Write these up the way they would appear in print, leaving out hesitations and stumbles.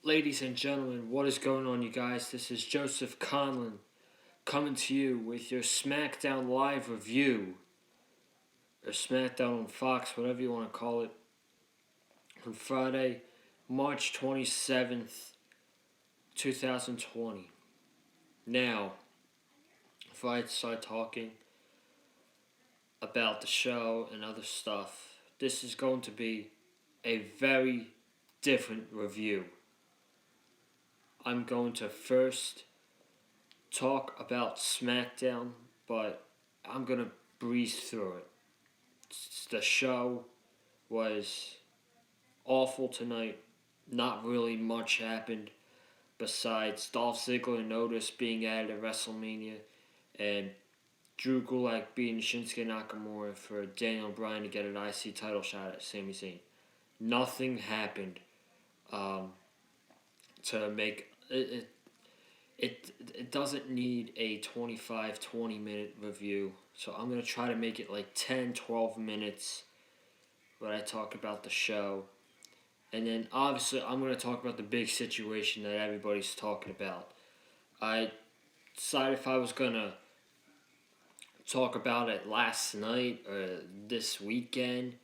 Ladies and gentlemen, what is going on, you guys? This is Joseph Conlon coming to you with your Smackdown live review, or Smackdown on Fox, whatever you want to call it, on Friday, March 27th, 2020. Now, before I start talking about the show and other stuff, this is going to be a very different review. I'm going to first talk about Smackdown, but I'm going to breeze through it. The show was awful tonight. Not really much happened besides Dolph Ziggler and Otis being added at WrestleMania and Drew Gulak beating Shinsuke Nakamura for Daniel Bryan to get an IC title shot at Sami Zayn. Nothing happened to make it. It doesn't need a 20 minute review, so I'm going to try to make it like 10-12 minutes when I talk about the show. And then obviously I'm going to talk about the big situation that everybody's talking about. I decided if I was going to talk about it last night or this weekend,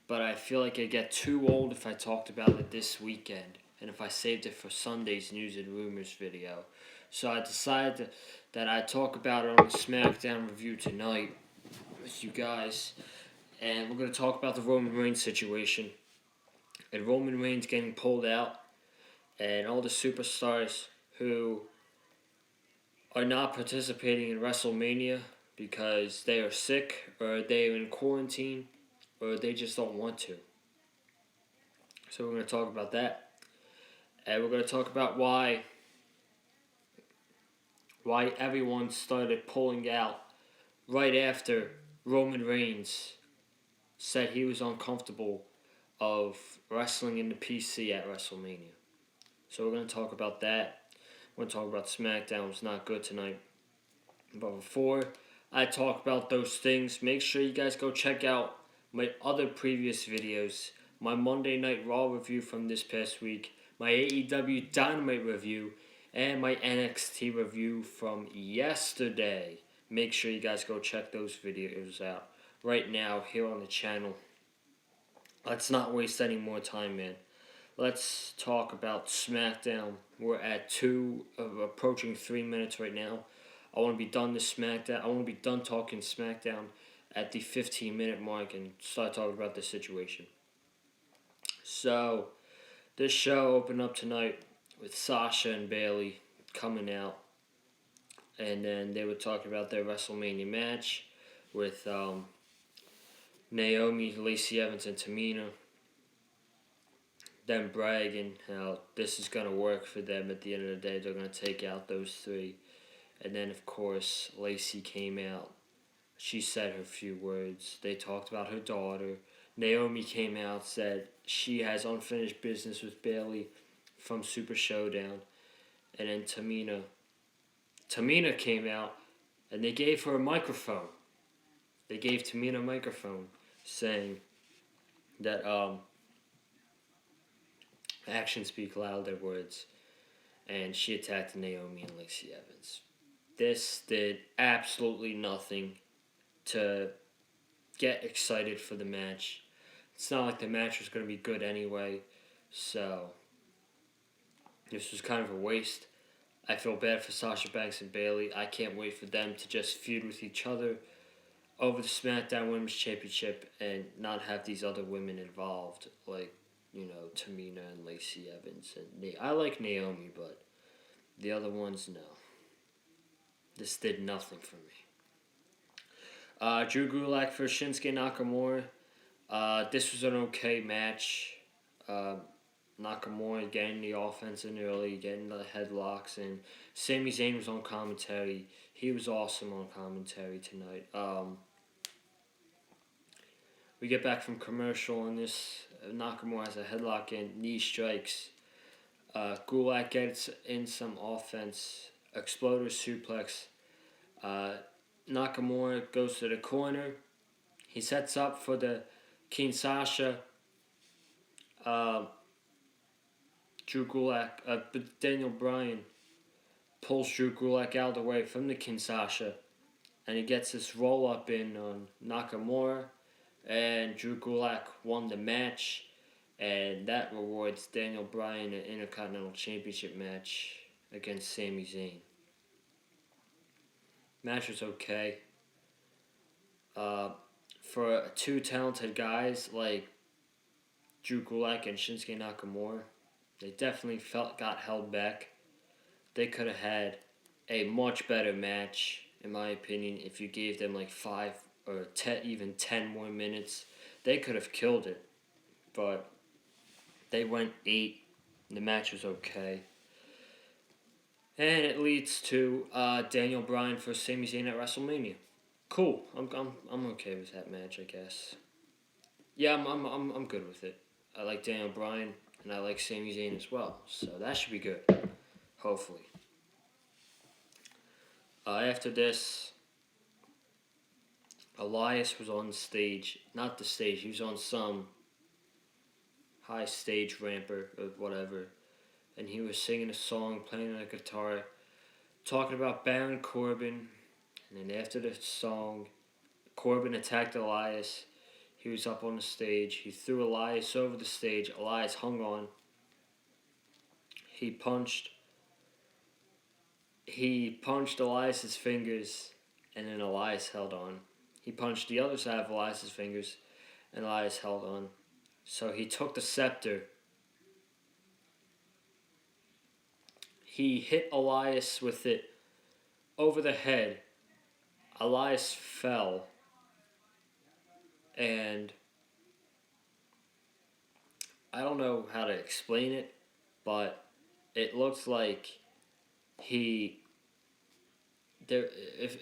but I feel like it'd get too old if I talked about it this weekend and if I saved it for Sunday's News and Rumors video. So I decided that I'd talk about it on the Smackdown review tonight with you guys. And we're going to talk about the Roman Reigns situation. And Roman Reigns getting pulled out. And all the superstars who are not participating in WrestleMania because they are sick or they are in quarantine or they just don't want to. So we're going to talk about that. And we're going to talk about why everyone started pulling out right after Roman Reigns said he was uncomfortable of wrestling in the PC at WrestleMania. So we're going to talk about that. We're going to talk about SmackDown. It was not good tonight. But before I talk about those things, make sure you guys go check out my other previous videos. My Monday Night Raw review from this past week, my AEW Dynamite review, and my NXT review from yesterday. Make sure you guys go check those videos out right now here on the channel. Let's not waste any more time, man. Let's talk about SmackDown. We're at approaching 3 minutes right now. I want to be done this SmackDown. I want to be done talking SmackDown at the 15-minute mark and start talking about the situation. So, this show opened up tonight with Sasha and Bayley coming out. And then they were talking about their WrestleMania match with Naomi, Lacey Evans, and Tamina. Them bragging how this is going to work for them at the end of the day. They're going to take out those three. And then, of course, Lacey came out. She said her few words. They talked about her daughter. Naomi came out, said she has unfinished business with Bayley from Super Showdown. And then Tamina came out, and they gave her a microphone. They gave Tamina a microphone, saying that actions speak louder than words. And she attacked Naomi and Lacey Evans. This did absolutely nothing to get excited for the match. It's not like the match was going to be good anyway, so this was kind of a waste. I feel bad for Sasha Banks and Bayley. I can't wait for them to just feud with each other over the SmackDown Women's Championship and not have these other women involved, like, Tamina and Lacey Evans. And I like Naomi, but the other ones, no. This did nothing for me. Drew Gulak for Shinsuke Nakamura. This was an okay match. Nakamura getting the offense in early, getting the headlocks, and Sami Zayn was on commentary. He was awesome on commentary tonight. We get back from commercial, and this Nakamura has a headlock and knee strikes. Gulak gets in some offense, exploder suplex. Nakamura goes to the corner. He sets up for the Kinshasa But Daniel Bryan pulls Drew Gulak out of the way from the Kinshasa, and he gets this roll up in on Nakamura, and Drew Gulak won the match, and that rewards Daniel Bryan an Intercontinental Championship match against Sami Zayn. Match was okay. For two talented guys like Drew Gulak and Shinsuke Nakamura, they definitely got held back. They could have had a much better match, in my opinion, if you gave them like 5 or 10, even 10 more minutes. They could have killed it, but they went 8. The match was okay. And it leads to Daniel Bryan for Sami Zayn at WrestleMania. Cool. I'm okay with that match, I guess. Yeah, I'm good with it. I like Daniel Bryan and I like Sami Zayn as well, so that should be good. Hopefully. After this, Elias was on stage. Not the stage. He was on some high stage ramper or whatever, and he was singing a song, playing on a guitar, talking about Baron Corbin. And then after the song, Corbin attacked Elias. He was up on the stage. He threw Elias over the stage. Elias hung on. He punched Elias's fingers, and then Elias held on. He punched the other side of Elias's fingers, and Elias held on. So he took the scepter. He hit Elias with it over the head. Elias fell, and I don't know how to explain it, but it looked like it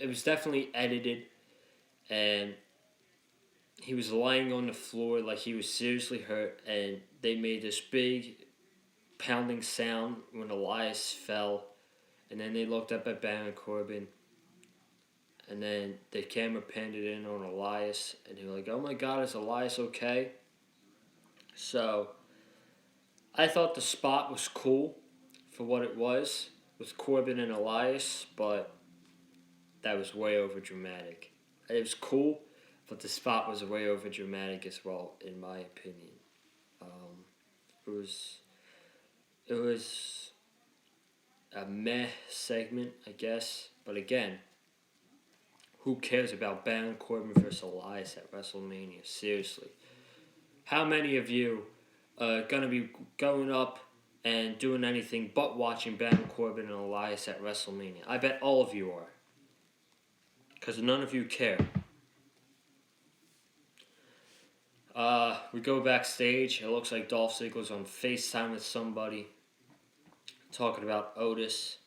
was definitely edited, and he was lying on the floor like he was seriously hurt, and they made this big pounding sound when Elias fell, and then they looked up at Baron Corbin, and then the camera panned it in on Elias, and they were like, "Oh my God, is Elias okay?" So I thought the spot was cool for what it was with Corbin and Elias, but that was way over dramatic. It was cool, but the spot was way over dramatic as well, in my opinion. It was a meh segment, I guess. But again, who cares about Baron Corbin versus Elias at WrestleMania? Seriously. How many of you are going to be going up and doing anything but watching Baron Corbin and Elias at WrestleMania? I bet all of you are. Because none of you care. We go backstage. It looks like Dolph Ziggler's on FaceTime with somebody, talking about Otis.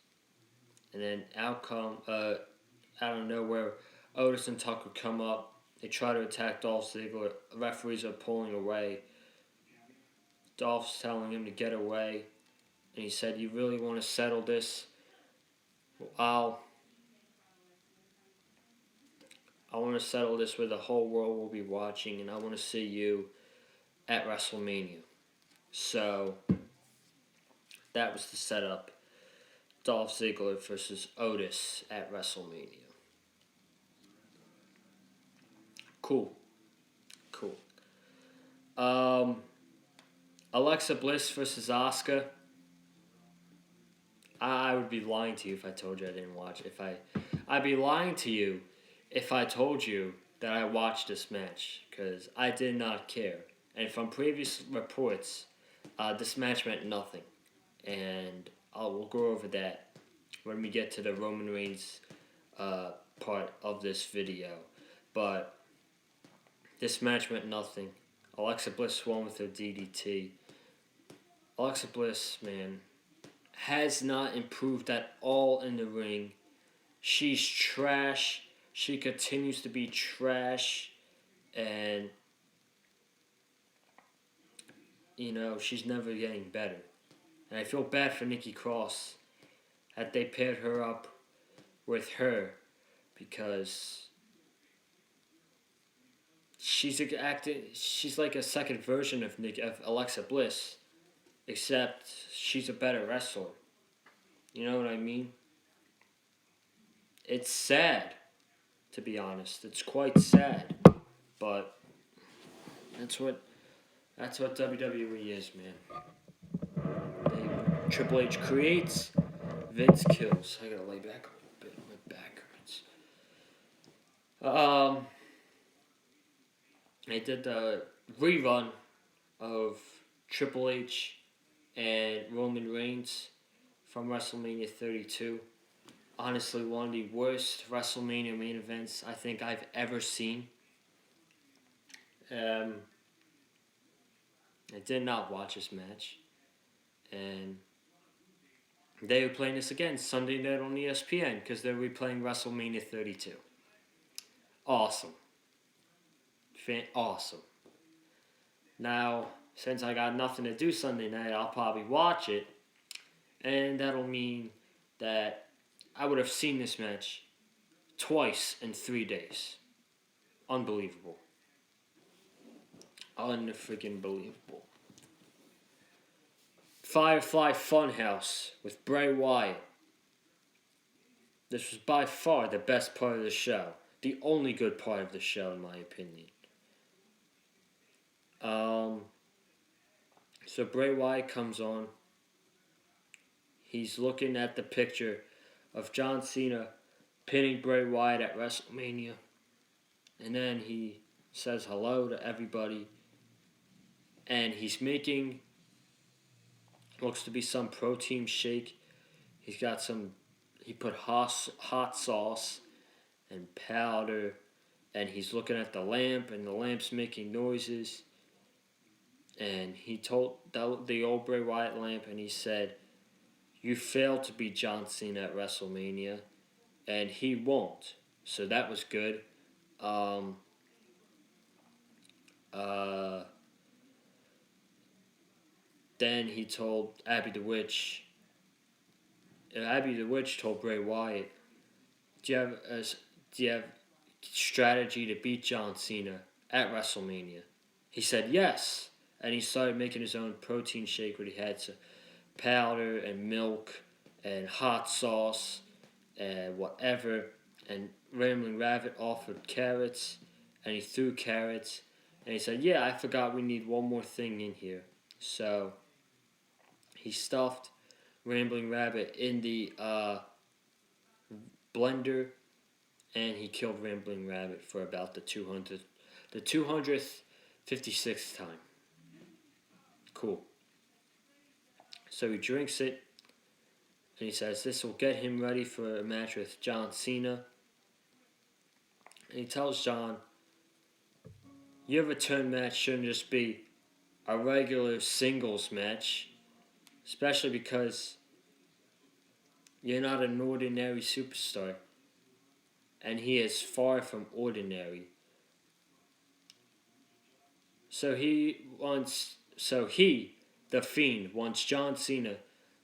And then out of nowhere, Otis and Tucker come up. They try to attack Dolph Ziggler. Referees are pulling away. Dolph's telling him to get away. And he said, "You really want to settle this? Well, I want to settle this where the whole world will be watching, and I want to see you at WrestleMania." So that was the setup. Dolph Ziggler versus Otis at WrestleMania. Cool. Alexa Bliss versus Asuka. I would be lying to you if I told you I didn't watch it. I'd be lying to you if I told you that I watched this match, because I did not care. And from previous reports, this match meant nothing. And we'll go over that when we get to the Roman Reigns part of this video. But this match meant nothing. Alexa Bliss won with her DDT. Alexa Bliss, man, has not improved at all in the ring. She's trash. She continues to be trash. And, she's never getting better. And I feel bad for Nikki Cross that they paired her up with her, because she's like a second version of Alexa Bliss. except she's a better wrestler. You know what I mean? It's sad, to be honest. It's quite sad, but that's what WWE is, man. Triple H creates, Vince kills. I gotta lay back a little bit. My back hurts. They did the rerun of Triple H and Roman Reigns from WrestleMania 32. Honestly, one of the worst WrestleMania main events I think I've ever seen. I did not watch this match. And they were playing this again Sunday night on ESPN because they were replaying WrestleMania 32. Awesome. Awesome. Now, since I got nothing to do Sunday night, I'll probably watch it. And that'll mean that I would have seen this match twice in 3 days. Unbelievable. Unfreaking believable. Firefly Funhouse with Bray Wyatt. This was by far the best part of the show. The only good part of the show, in my opinion. So Bray Wyatt comes on. He's looking at the picture of John Cena pinning Bray Wyatt at WrestleMania. And then he says hello to everybody. And he's making, looks to be some protein shake. He put hot sauce and powder. And he's looking at the lamp, and the lamp's making noises. And he told the old Bray Wyatt lamp, and he said, "You failed to beat John Cena at WrestleMania, and he won't." So that was good. Then he told Abby the Witch. Abby the Witch told Bray Wyatt, "Do you have strategy to beat John Cena at WrestleMania?" He said yes, and he started making his own protein shake where he had some powder and milk and hot sauce and whatever. And Rambling Rabbit offered carrots, and he threw carrots, and he said, "Yeah, I forgot we need one more thing in here." So he stuffed Rambling Rabbit in the blender, and he killed Rambling Rabbit for about the 256th time. Cool. So he drinks it, and he says this will get him ready for a match with John Cena. And he tells John, your return match shouldn't just be a regular singles match, especially because you're not an ordinary superstar. And he is far from ordinary. So he, the Fiend, wants John Cena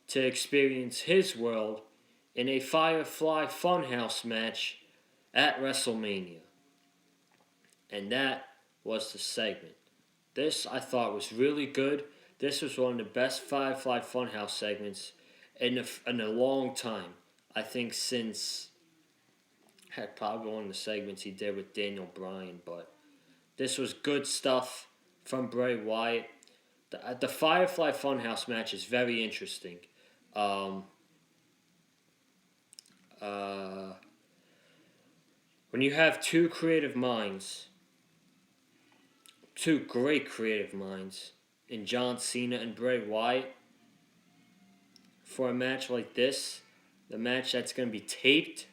to experience his world in a Firefly Funhouse match at WrestleMania. And that was the segment. This, I thought, was really good. This was one of the best Firefly Funhouse segments in a long time. I think since, probably one of the segments he did with Daniel Bryan, but this was good stuff from Bray Wyatt. The Firefly Funhouse match is very interesting. When you have two great creative minds, in John Cena and Bray Wyatt, for a match like this, the match that's going to be taped,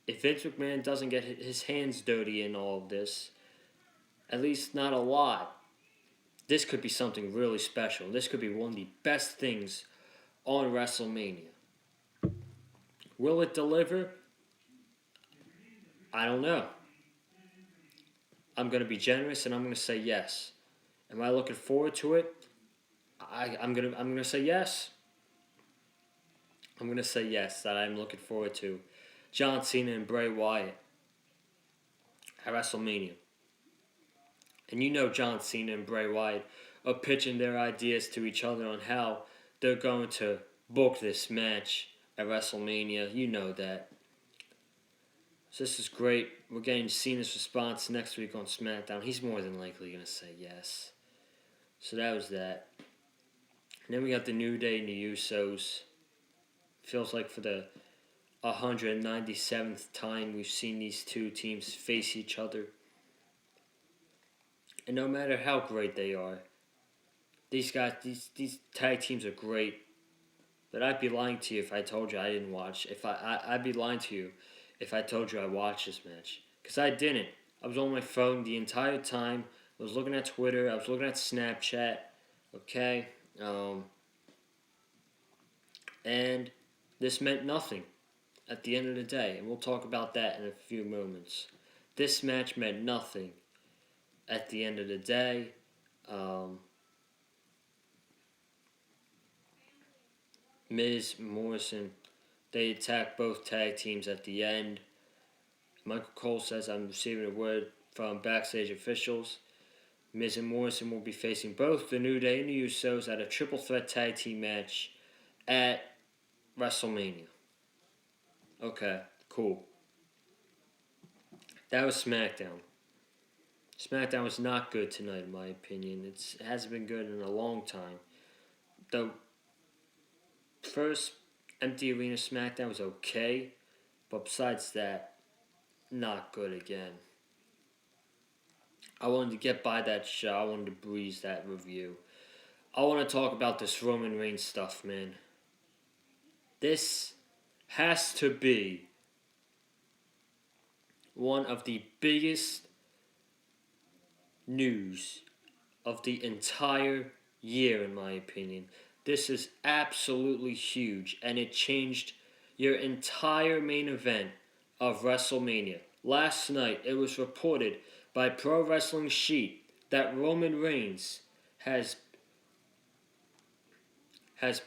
if Vince McMahon doesn't get his hands dirty in all of this, at least not a lot, this could be something really special. This could be one of the best things on WrestleMania. Will it deliver? I don't know. I'm going to be generous and I'm going to say yes. Am I looking forward to it? I'm going to say yes. I'm going to say yes, that I'm looking forward to John Cena and Bray Wyatt at WrestleMania. And you know John Cena and Bray Wyatt are pitching their ideas to each other on how they're going to book this match at WrestleMania. You know that. So this is great. We're getting Cena's response next week on Smackdown. He's more than likely going to say yes. So that was that. And then we got the New Day and the Usos. Feels like for the 197th time we've seen these two teams face each other. And no matter how great they are, these guys, these tag teams are great. But I'd be lying to you if I told you I didn't watch. I'd be lying to you if I told you I watched this match. Because I didn't. I was on my phone the entire time. I was looking at Twitter. I was looking at Snapchat. Okay? And this meant nothing at the end of the day. And we'll talk about that in a few moments. This match meant nothing at the end of the day. Miz, Morrison, they attack both tag teams at the end. Michael Cole says, I'm receiving a word from backstage officials. Miz and Morrison will be facing both the New Day and the Usos at a triple threat tag team match at WrestleMania. Okay, cool. That was SmackDown. SmackDown was not good tonight, in my opinion. It hasn't been good in a long time. The first empty arena SmackDown was okay, but besides that, not good again. I wanted to get by that show. I wanted to breeze that review. I want to talk about this Roman Reigns stuff, man. This has to be one of the biggest news of the entire year, in my opinion. This is absolutely huge, and it changed your entire main event of WrestleMania. Last night, it was reported by Pro Wrestling Sheet that Roman Reigns has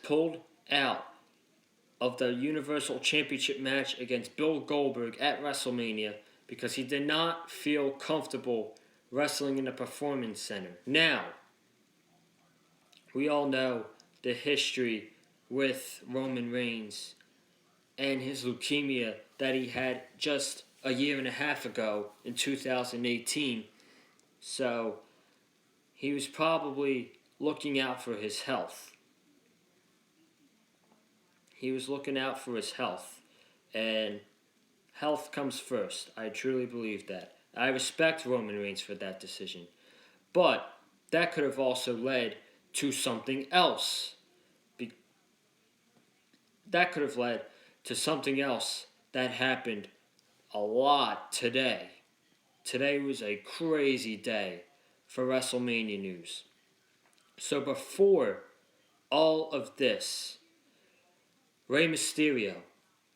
pulled out of the Universal Championship match against Bill Goldberg at WrestleMania because he did not feel comfortable wrestling in the Performance Center. Now, we all know the history with Roman Reigns and his leukemia that he had just a year and a half ago in 2018. So, he was probably looking out for his health. He was looking out for his health. And health comes first. I truly believe that. I respect Roman Reigns for that decision. But that could have also led to something else. That could have led to something else that happened a lot today. Today was a crazy day for WrestleMania news. So before all of this, Rey Mysterio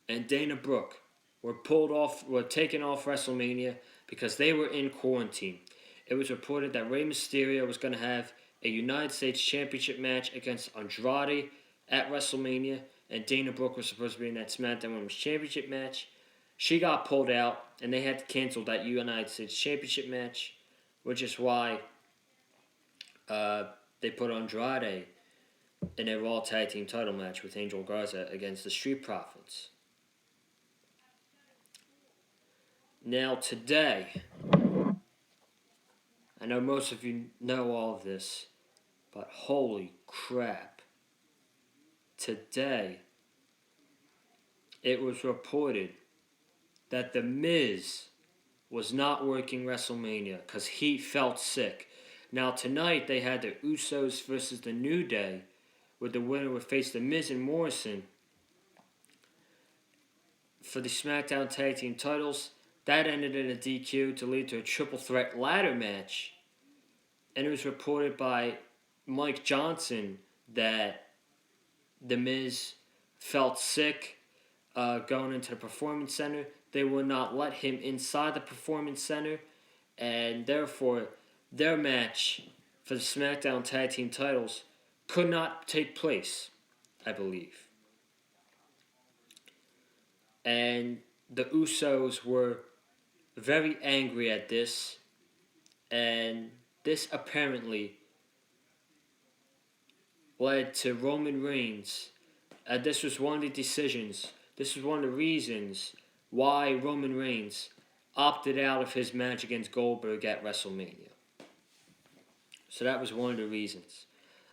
and Dana Brooke were taken off WrestleMania because they were in quarantine. It was reported that Rey Mysterio was going to have a United States Championship match against Andrade at WrestleMania, and Dana Brooke was supposed to be in that SmackDown Women's Championship match. She got pulled out, and they had to cancel that United States Championship match, which is why they put Andrade in a Raw Tag Team title match with Angel Garza against the Street Profits. Now today, I know most of you know all of this, but holy crap. Today, it was reported that The Miz was not working WrestleMania because he felt sick. Now tonight, they had the Usos versus the New Day, where the winner would face The Miz and Morrison for the SmackDown Tag Team titles. That ended in a DQ to lead to a triple threat ladder match. And it was reported by Mike Johnson that The Miz felt sick going into the Performance Center. They would not let him inside the Performance Center, and therefore their match for the SmackDown Tag Team titles could not take place, I believe. And the Usos were very angry at this, and this apparently led to Roman Reigns. This was one of the decisions. This was one of the reasons why Roman Reigns opted out of his match against Goldberg at WrestleMania. So that was one of the reasons.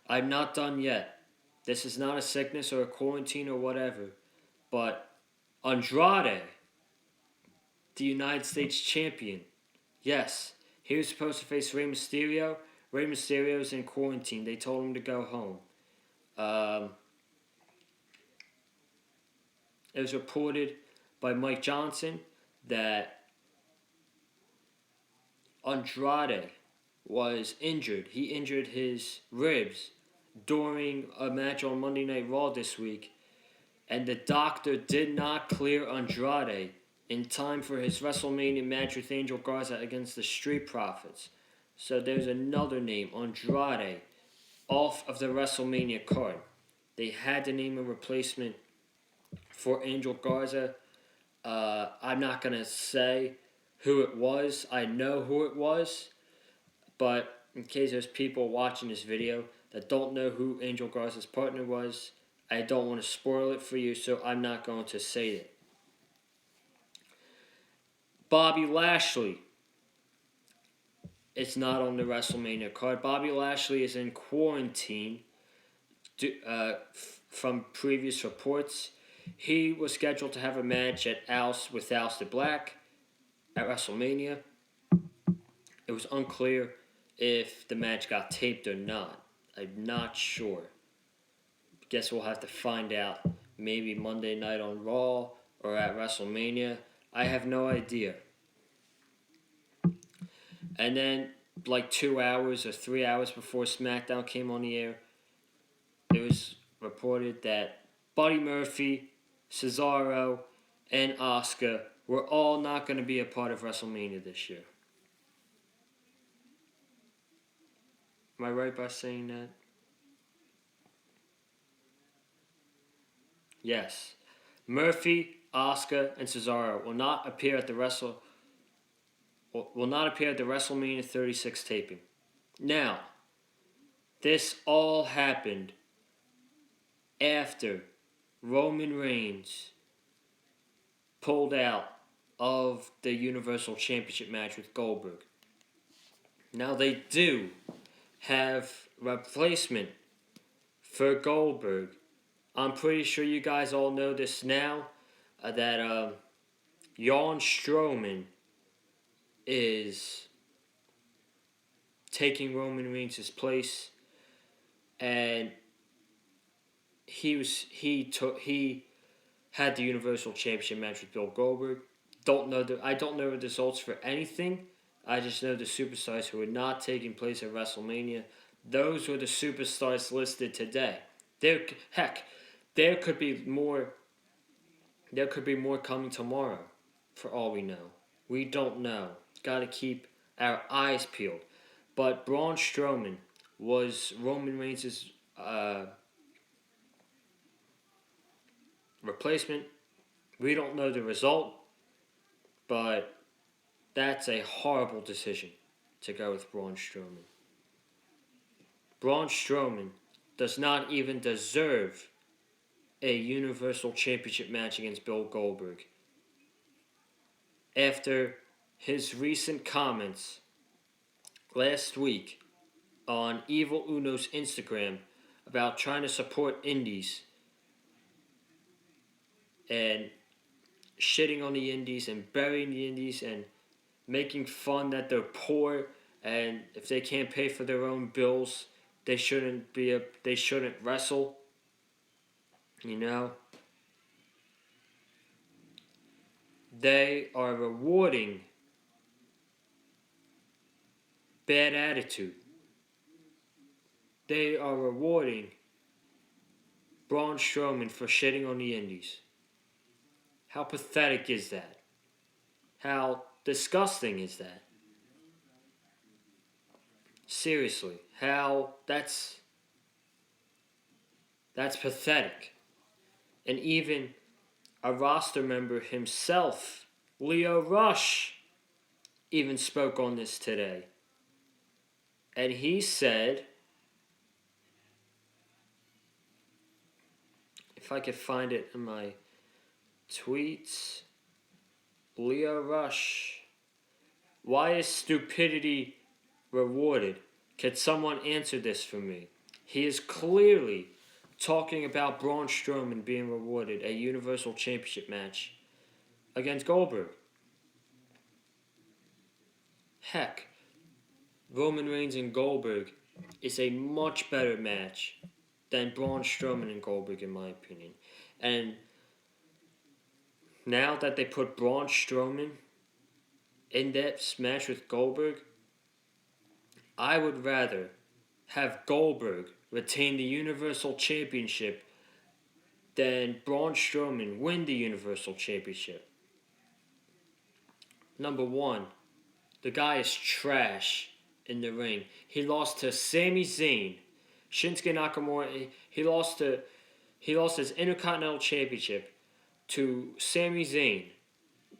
I'm not done yet. This is not a sickness or a quarantine or whatever. But Andrade, the United States champion, yes, he was supposed to face Rey Mysterio. Rey Mysterio's in quarantine. They told him to go home. It was reported by Mike Johnson that Andrade was injured. He injured his ribs during a match on Monday Night Raw this week, and the doctor did not clear Andrade in time for his WrestleMania match with Angel Garza against the Street Profits. So there's another name, Andrade, off of the WrestleMania card. They had to name a replacement for Angel Garza. I'm not going to say who it was. I know who it was. But in case there's people watching this video that don't know who Angel Garza's partner was, I don't want to spoil it for you, so I'm not going to say it. Bobby Lashley. It's not on the WrestleMania card. Bobby Lashley is in quarantine from previous reports. He was scheduled to have a match with Aleister Black at WrestleMania. It was unclear if the match got taped or not. I'm not sure. Guess we'll have to find out maybe Monday night on Raw or at WrestleMania. I have no idea. And then, like 2 hours or 3 hours before Smackdown came on the air, it was reported that Buddy Murphy, Cesaro, and Asuka were all not going to be a part of WrestleMania this year. Am I right by saying that? Yes. Murphy, Asuka, and Cesaro will not appear at the WrestleMania 36 taping. Now, this all happened after Roman Reigns pulled out of the Universal Championship match with Goldberg. Now they do have replacement for Goldberg. I'm pretty sure you guys all know this now, that Braun Strowman is taking Roman Reigns' place, and he had the Universal Championship match with Bill Goldberg. I don't know the results for anything. I just know the superstars who are not taking place at WrestleMania. Those were the superstars listed today. There could be more. There could be more coming tomorrow, for all we know. We don't know. Got to keep our eyes peeled. But Braun Strowman was Roman Reigns' replacement. We don't know the result, but that's a horrible decision to go with Braun Strowman. Braun Strowman does not even deserve a Universal Championship match against Bill Goldberg. After his recent comments last week on Evil Uno's Instagram about trying to support indies and shitting on the indies and burying the indies and making fun that they're poor and if they can't pay for their own bills, they shouldn't wrestle. You know? They are rewarding bad attitude. They are rewarding Braun Strowman for shitting on the indies. How pathetic is that? How disgusting is that? Seriously, that's pathetic. And even a roster member himself, Leo Rush, even spoke on this today. And he said if I could find it in my tweets. Leo Rush. Why is stupidity rewarded? Can someone answer this for me? He is clearly talking about Braun Strowman being rewarded a Universal Championship match against Goldberg. Heck, Roman Reigns and Goldberg is a much better match than Braun Strowman and Goldberg, in my opinion. And now that they put Braun Strowman in that match with Goldberg, I would rather have Goldberg retain the Universal Championship than Braun Strowman win the Universal Championship. Number one, the guy is trash in the ring. He lost to Sami Zayn, Shinsuke Nakamura. He lost his Intercontinental Championship to Sami Zayn.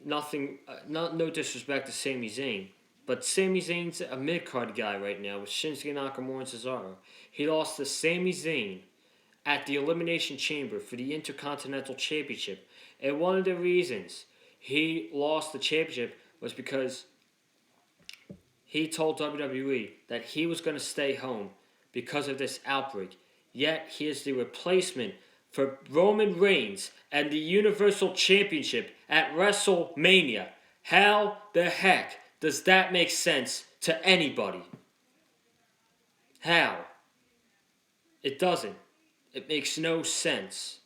No disrespect to Sami Zayn, but Sami Zayn's a mid-card guy right now with Shinsuke Nakamura and Cesaro. He lost to Sami Zayn at the Elimination Chamber for the Intercontinental Championship. And one of the reasons he lost the championship was because he told WWE that he was going to stay home because of this outbreak. Yet he is the replacement for Roman Reigns and the Universal Championship at WrestleMania. How the heck does that make sense to anybody? How? It doesn't. It makes no sense.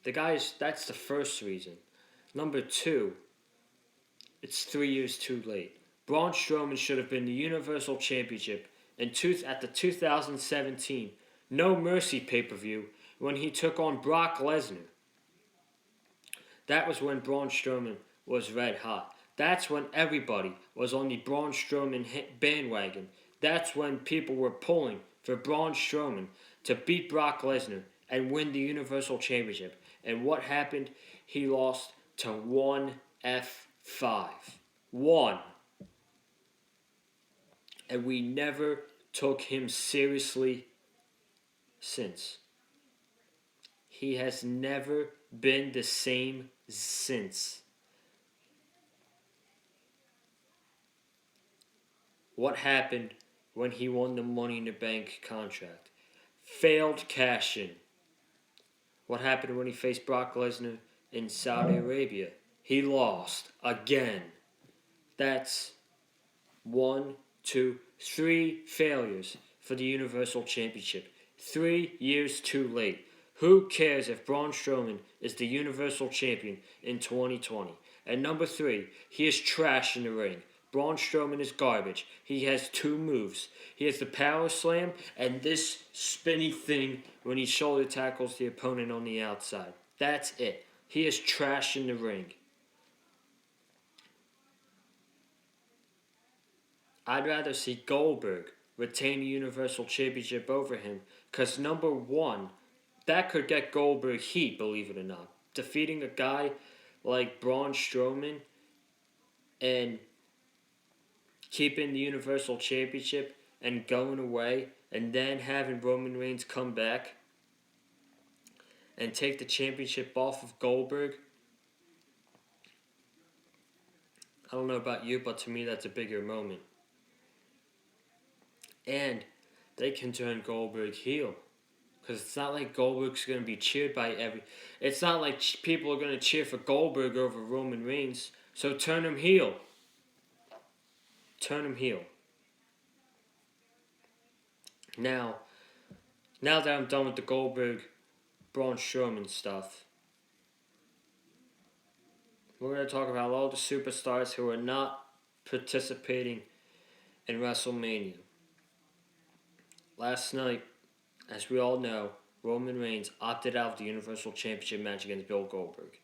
That's the first reason. Number two, it's 3 years too late. Braun Strowman should have been the Universal Championship at the 2017 No Mercy pay-per-view when he took on Brock Lesnar. That was when Braun Strowman was red hot. That's when everybody was on the Braun Strowman bandwagon. That's when people were pulling for Braun Strowman to beat Brock Lesnar and win the Universal Championship. And what happened? He lost to 1F5. 1. And we never took him seriously since. He has never been the same since. What happened when he won the Money in the Bank contract? Failed cash-in. What happened when he faced Brock Lesnar in Saudi Arabia? He lost again. That's 1, 2, 3 failures for the Universal Championship. 3 years too late. Who cares if Braun Strowman is the Universal Champion in 2020? And number 3, he is trash in the ring. Braun Strowman is garbage. He has 2 moves. He has the power slam and this spinny thing when he shoulder tackles the opponent on the outside. That's it. He is trash in the ring. I'd rather see Goldberg retain the Universal Championship over him because number 1, that could get Goldberg heat, believe it or not. Defeating a guy like Braun Strowman and keeping the Universal Championship and going away and then having Roman Reigns come back and take the championship off of Goldberg. I don't know about you, but to me that's a bigger moment. And they can turn Goldberg heel. Because it's not like Goldberg's going to be cheered by It's not like people are going to cheer for Goldberg over Roman Reigns. So turn him heel. Turn him heel. Now that I'm done with the Goldberg, Braun Strowman stuff, we're going to talk about all the superstars who are not participating in WrestleMania. Last night, as we all know, Roman Reigns opted out of the Universal Championship match against Bill Goldberg.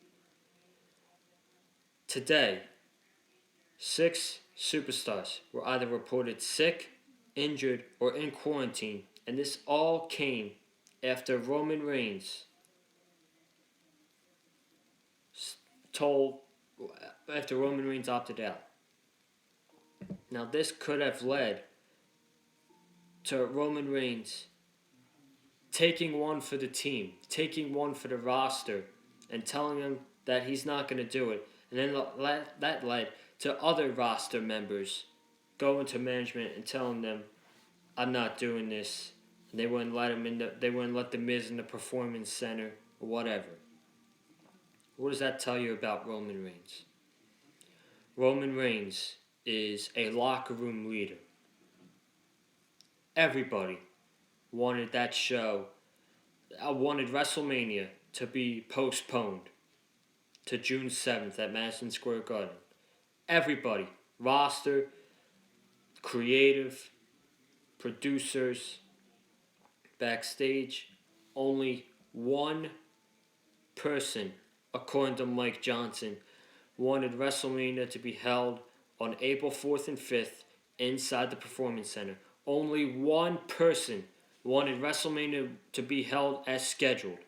Today, 6 superstars were either reported sick, injured, or in quarantine, and this all came after Roman Reigns opted out. Now, this could have led to Roman Reigns taking one for the team, taking one for the roster, and telling him that he's not going to do it. And then that led to other roster members going to management and telling them, I'm not doing this. And they wouldn't let him they wouldn't let the Miz in the Performance Center or whatever. What does that tell you about Roman Reigns? Roman Reigns is a locker room leader. Everybody wanted that show. I wanted WrestleMania to be postponed to June 7th at Madison Square Garden. Everybody, roster, creative, producers, backstage, only one person, according to Mike Johnson, wanted WrestleMania to be held on April 4th and 5th inside the Performance Center. Only one person wanted WrestleMania to be held as scheduled.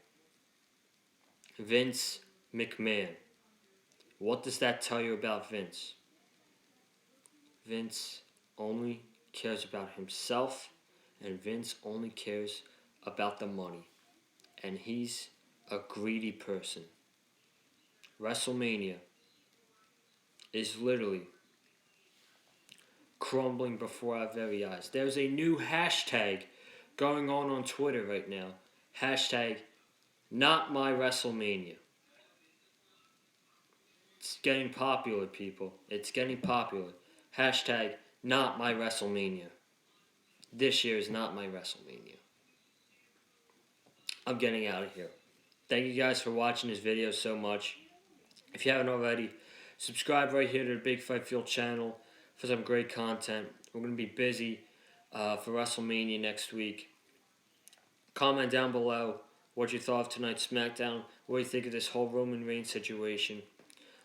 Vince McMahon. What does that tell you about Vince? Vince only cares about himself, and Vince only cares about the money. And he's a greedy person. WrestleMania is literally crumbling before our very eyes. There's a new hashtag going on Twitter right now. Hashtag not my WrestleMania. It's getting popular, people. It's getting popular. Hashtag not my WrestleMania. This year is not my WrestleMania. I'm getting out of here. Thank you guys for watching this video so much. If you haven't already, subscribe right here to the Big Fight Field channel for some great content. We're going to be busy for WrestleMania next week. Comment down below what you thought of tonight's Smackdown. What do you think of this whole Roman Reigns situation?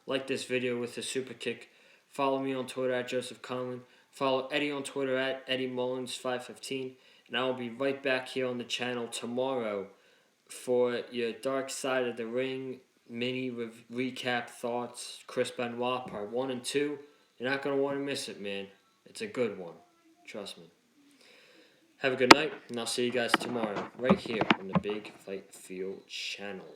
Like this video with a super kick. Follow me on Twitter at Joseph Conlon. Follow Eddie on Twitter at Eddie Mullins515. And I will be right back here on the channel tomorrow for your Dark Side of the Ring mini recap thoughts. Chris Benoit part 1 and 2. You're not going to want to miss it, man. It's a good one. Trust me. Have a good night, and I'll see you guys tomorrow right here on the Big Fight Field channel.